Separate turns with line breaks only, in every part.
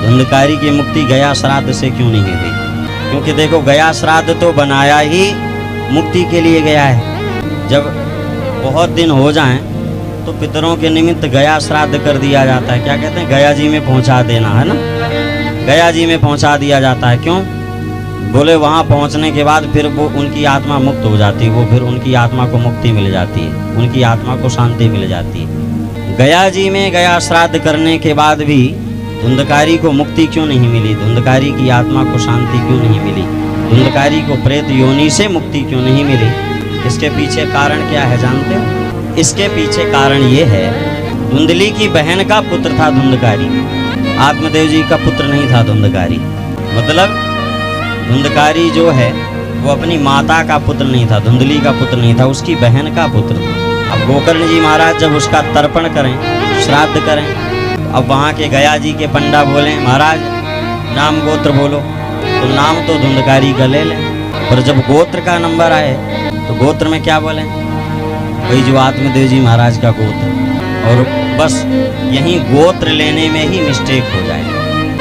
धुंधकारी की मुक्ति गया श्राद्ध से क्यों नहीं हुई? क्योंकि देखो, गया श्राद्ध तो बनाया ही मुक्ति के लिए गया है। जब बहुत दिन हो जाएं तो पितरों के निमित्त गया श्राद्ध कर दिया जाता है। क्या कहते हैं? गया जी में पहुंचा देना, है ना। गया जी में पहुंचा दिया जाता है। क्यों? बोले वहां पहुंचने के बाद फिर वो उनकी आत्मा मुक्त हो जाती है, वो फिर उनकी आत्मा को मुक्ति मिल जाती है, उनकी आत्मा को शांति मिल जाती है। गया जी में गया श्राद्ध करने के बाद भी धुंधकारी को मुक्ति क्यों नहीं मिली? धुंधकारी की आत्मा को शांति क्यों नहीं मिली? धुंधकारी को प्रेत योनि से मुक्ति क्यों नहीं मिली? इसके पीछे कारण क्या है जानते हो? इसके पीछे कारण ये है, धुंधली की बहन का पुत्र था धुंधकारी, आत्मदेव जी का पुत्र नहीं था धुंधकारी। मतलब धुंधकारी जो है वो अपनी माता का पुत्र नहीं था, धुंधली का पुत्र नहीं था, उसकी बहन का पुत्र था। अब गोकर्ण जी महाराज जब उसका तर्पण करें, श्राद्ध करें, अब वहाँ के गया जी के पंडा बोलें महाराज नाम गोत्र बोलो, तो नाम तो धुंधकारी का ले लें, पर जब गोत्र का नंबर आए तो गोत्र में क्या बोलें? वही जो आत्मदेव जी महाराज का गोत्र। और बस यहीं गोत्र लेने में ही मिस्टेक हो जाए,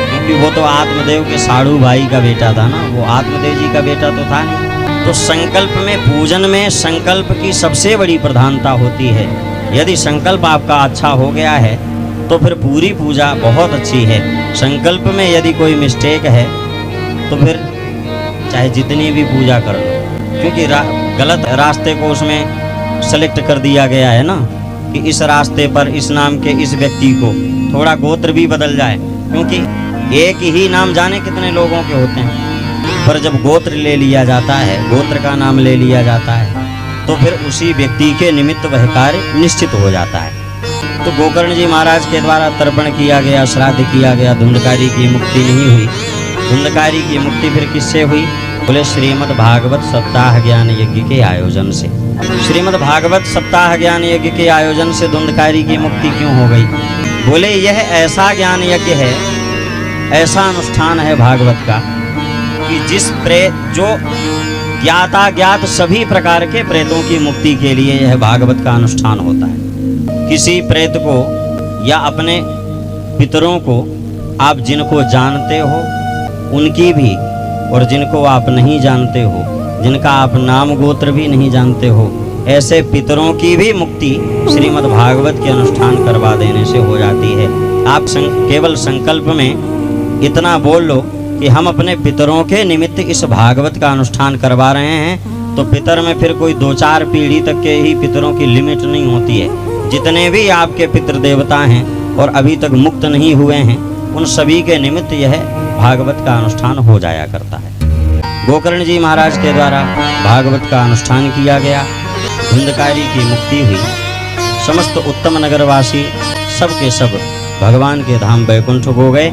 क्योंकि वो तो आत्मदेव के साड़ू भाई का बेटा था ना, वो आत्मदेव जी का बेटा तो था नहीं। तो संकल्प में, पूजन में संकल्प की सबसे बड़ी प्रधानता होती है। यदि संकल्प आपका अच्छा हो गया है तो फिर पूरी पूजा बहुत अच्छी है। संकल्प में यदि कोई मिस्टेक है तो फिर चाहे जितनी भी पूजा कर लो, क्योंकि गलत रास्ते को उसमें सेलेक्ट कर दिया गया है ना, कि इस रास्ते पर इस नाम के इस व्यक्ति को थोड़ा गोत्र भी बदल जाए, क्योंकि एक ही नाम जाने कितने लोगों के होते हैं। पर जब गोत्र ले लिया जाता है, गोत्र का नाम ले लिया जाता है, तो फिर उसी व्यक्ति के निमित्त वह कार्य निश्चित हो जाता है। तो गोकर्ण जी महाराज के द्वारा तर्पण किया गया, श्राद्ध किया गया, धुंधकारी की मुक्ति नहीं हुई। धुंधकारी की मुक्ति फिर किससे हुई? बोले श्रीमद् भागवत सप्ताह ज्ञान यज्ञ के आयोजन से। श्रीमद् भागवत सप्ताह ज्ञान यज्ञ के आयोजन से धुंधकारी की मुक्ति क्यों हो गई? बोले यह ऐसा ज्ञान यज्ञ है, ऐसा अनुष्ठान है भागवत का, कि जिस प्रेत, जो ज्ञाता ज्ञात सभी प्रकार के प्रेतों की मुक्ति के लिए यह भागवत का अनुष्ठान होता है। किसी प्रेत को या अपने पितरों को आप जिनको जानते हो उनकी भी, और जिनको आप नहीं जानते हो, जिनका आप नाम गोत्र भी नहीं जानते हो, ऐसे पितरों की भी मुक्ति श्रीमद् भागवत के अनुष्ठान करवा देने से हो जाती है। आप केवल संकल्प में इतना बोल लो कि हम अपने पितरों के निमित्त इस भागवत का अनुष्ठान करवा रहे हैं, तो पितर में फिर कोई 2-4 पीढ़ी तक के ही पितरों की लिमिट नहीं होती है। जितने भी आपके पितृ देवता हैं और अभी तक मुक्त नहीं हुए हैं, उन सभी के निमित्त यह भागवत का अनुष्ठान हो जाया करता है। गोकर्ण जी महाराज के द्वारा भागवत का अनुष्ठान किया गया, धुंधकारी की मुक्ति हुई। समस्त उत्तम नगरवासी सब के सब भगवान के धाम बैकुंठ हो गए।